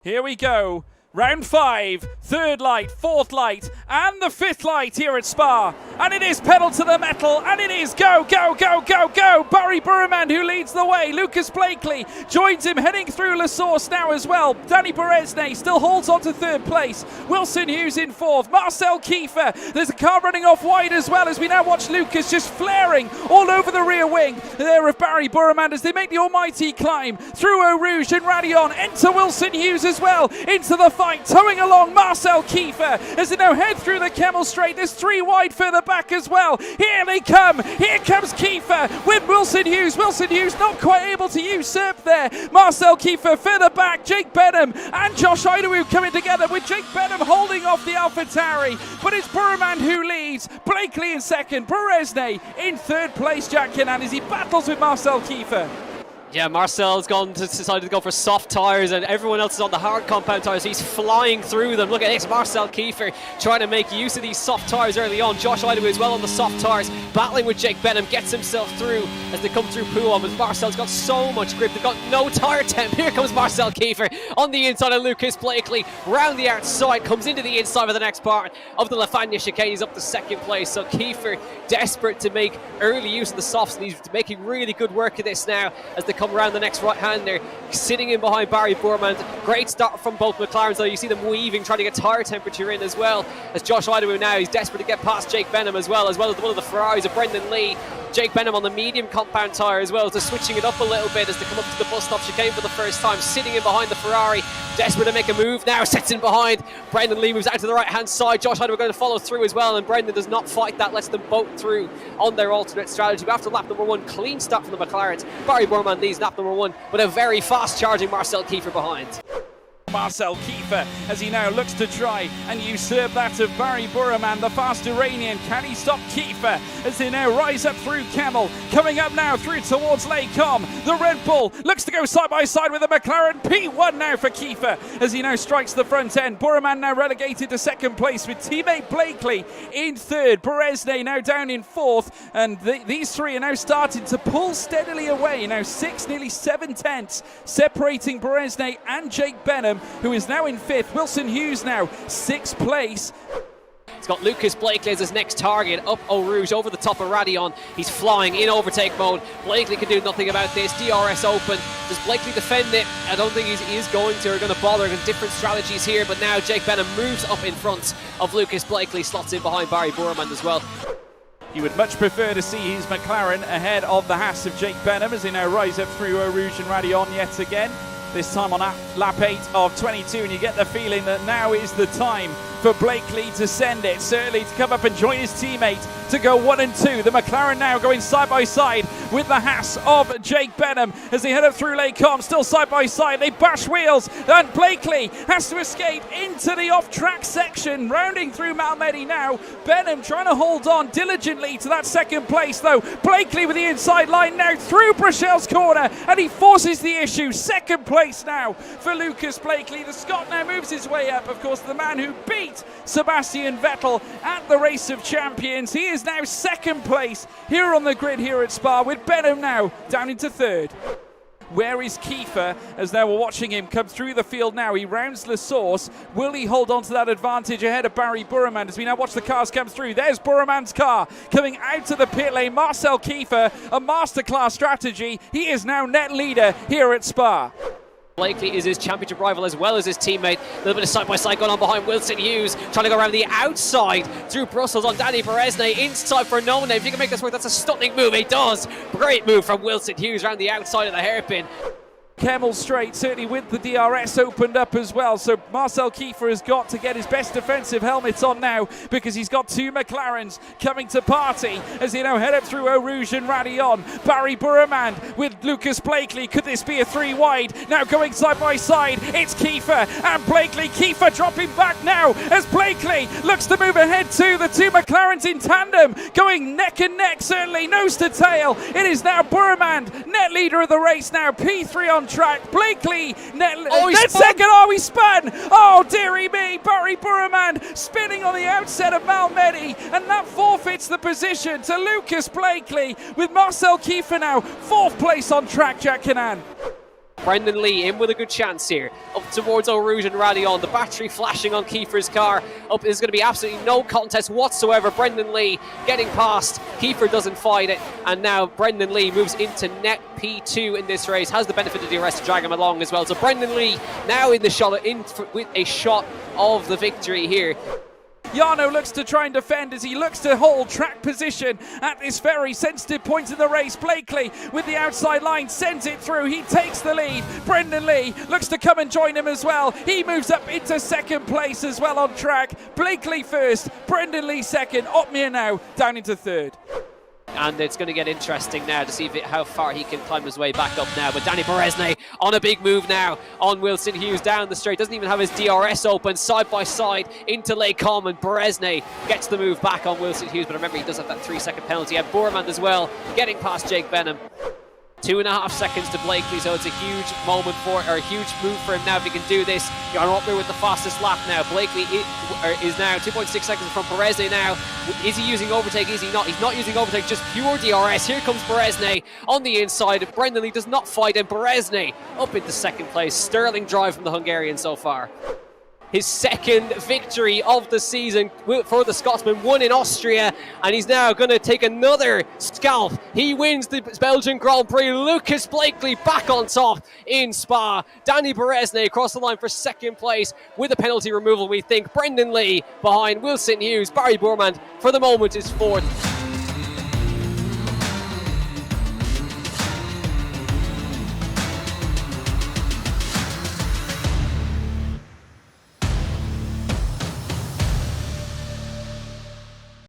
Here we go. Round 5, third light, fourth light, and the fifth light here at Spa. And it is pedal to the metal, and it is go, go, go, go, go. Bari Boroumand who leads the way. Lucas Blakeley joins him heading through La Source now as well. Danny Beresnay still holds on to third place. Wilson Hughes in fourth. Marcel Kiefer. There's a car running off wide as well as we now watch Lucas just flaring all over the rear wing there of Bari Boroumand as they make the almighty climb through Eau Rouge and Radion. Enter Wilson Hughes as well into the fight, towing along Marcel Kiefer as they now head through the Camel Straight. There's 3 wide further back as well. Here they come. Here comes Kiefer with Wilson Hughes. Wilson Hughes not quite able to usurp there. Marcel Kiefer further back. Jake Benham and Josh Idowu coming together with Jake Benham holding off the AlphaTauri. But it's Boroumand who leads. Blakeley in second. Beresnay in third place. Jack Kinnan as he battles with Marcel Kiefer. Yeah, Marcel's decided to go for soft tyres and everyone else is on the hard compound tyres, so he's flying through them. Look at this, Marcel Kiefer trying to make use of these soft tyres early on. Josh Idowu as well on the soft tyres, battling with Jake Benham, gets himself through as they come through Pouhon, but Marcel's got so much grip, they've got no tyre temp. Here comes Marcel Kiefer on the inside of Lucas Blakeley, round the outside, comes into the inside of the next part of the Lafagna chicane. He's up to second place, so Kiefer desperate to make early use of the softs, and he's making really good work of this now as they come around the next right-hander, sitting in behind Bari Boroumand. Great start from both McLarens, though. You see them weaving, trying to get tyre temperature in as well, as Josh Idowu now, he's desperate to get past Jake Benham as well as one of the Ferraris of Brendan Lee. Jake Benham on the medium compound tyre as well, so switching it up a little bit as they come up to the bus stop chicane for the first time, sitting in behind the Ferrari, desperate to make a move now, sets in behind. Brendan Lee moves out to the right hand side. Josh Idowu going to follow through as well, and Brendan does not fight that, lets them both through on their alternate strategy. But after lap number 1, clean start from the McLarens. Bari Boroumand leads lap number 1 with a very fast charging Marcel Kiefer behind. Marcel Kiefer as he now looks to try and usurp that of Bari Boroumand, the fast Iranian. Can he stop Kiefer as they now rise up through Camel, coming up now through towards Les Combes. The Red Bull looks to go side by side with the McLaren. P1 now for Kiefer as he now strikes the front end. Boroumand now relegated to second place with teammate Blakeley in third. Beresnay now down in fourth, and these three are now starting to pull steadily away. Now 6, nearly 7 tenths separating Beresnay and Jake Benham, who is now in 5th. Wilson Hughes now 6th place. He's got Lucas Blakeley as his next target, up Eau Rouge over the top of Radion. He's flying in overtake mode. Blakeley can do nothing about this. DRS open. Does Blakeley defend it? I don't think he is going to, or going to bother. There's different strategies here, but now Jake Benham moves up in front of Lucas Blakeley, slots in behind Bari Boroumand as well. He would much prefer to see his McLaren ahead of the Haas of Jake Benham as they now rise up through Eau Rouge and Radion yet again. This time on lap 8 of 22, and you get the feeling that now is the time for Blakeley to send it, certainly to come up and join his teammate to go 1 and 2. The McLaren now going side by side with the Haas of Jake Benham as they head up through Les Combes, still side by side. They bash wheels, and Blakeley has to escape into the off-track section, rounding through Malmedy now. Benham trying to hold on diligently to that second place, though. Blakeley with the inside line now through Brachel's corner, and he forces the issue. Second place now for Lucas Blakeley. The Scot now moves his way up, of course, the man who beat Sebastian Vettel at the Race of Champions. He is now second place here on the grid here at Spa, with Benham now down into third. Where is Kiefer as now we're watching him come through the field now? He rounds La Source. Will he hold on to that advantage ahead of Bari Boroumand as we now watch the cars come through? There's Boroumand's car coming out to the pit lane. Marcel Kiefer, a masterclass strategy. He is now net leader here at Spa. Blakeley is his championship rival as well as his teammate. A little bit of side-by-side going on behind Wilson Hughes, trying to go around the outside through Brussels on Danny Beresnay, inside for no name. If you can make this work, that's a stunning move. He does. Great move from Wilson Hughes around the outside of the hairpin. Camel Straight, certainly with the DRS opened up as well. So Marcel Kiefer has got to get his best defensive helmets on now because he's got 2 McLarens coming to party as they now head up through Eau Rouge and Radion. Bari Boroumand with Lucas Blakeley. Could this be a 3 wide? Now going side by side, it's Kiefer and Blakeley. Kiefer dropping back now as Blakeley looks to move ahead to the 2 McLarens in tandem, going neck and neck, certainly nose to tail. It is now Boroumand, net leader of the race now, P3 on track. Blakeley second. Oh, he spun. Oh, dearie me. Bari Boroumand spinning on the outset of Malmedy, and that forfeits the position to Lucas Blakeley with Marcel Kiefer now 4th place on track. Jack Kinnan. Brendan Lee in with a good chance here. Up towards Eau Rouge and Radion. The battery flashing on Kiefer's car. Up is going to be absolutely no contest whatsoever. Brendan Lee getting past. Kiefer doesn't fight it. And now Brendan Lee moves into net P2 in this race. Has the benefit of the arrest to drag him along as well. So Brendan Lee now in the shot with a shot of the victory here. Jarno looks to try and defend as he looks to hold track position at this very sensitive point in the race. Blakeley with the outside line sends it through. He takes the lead. Brendan Lee looks to come and join him as well. He moves up into second place as well on track. Blakeley first, Brendan Lee second. Opmeer now down into third. And it's going to get interesting now to see how far he can climb his way back up now. But Danny Beresnay on a big move now on Wilson Hughes down the straight. Doesn't even have his DRS open. Side by side into Lake Common. Beresnay gets the move back on Wilson Hughes. But remember, he does have that 3-second penalty. And Boroumand as well, getting past Jake Benham. 2.5 seconds to Blakeley, so it's a huge moment or a huge move for him now if he can do this. Jarno Opmeer with the fastest lap now. Blakeley is now 2.6 seconds from Beresnay now. Is he using overtake? Is he not? He's not using overtake, just pure DRS. Here comes Beresnay on the inside. Brendan Lee does not fight, and Beresnay up into second place. Sterling drive from the Hungarian so far. His second victory of the season for the Scotsman, won in Austria, and he's now going to take another scalp. He wins the Belgian Grand Prix. Lucas Blakeley back on top in Spa. Danny Beresnay across the line for second place with a penalty removal, we think. Brendan Lee behind Wilson Hughes. Bari Boroumand for the moment is fourth.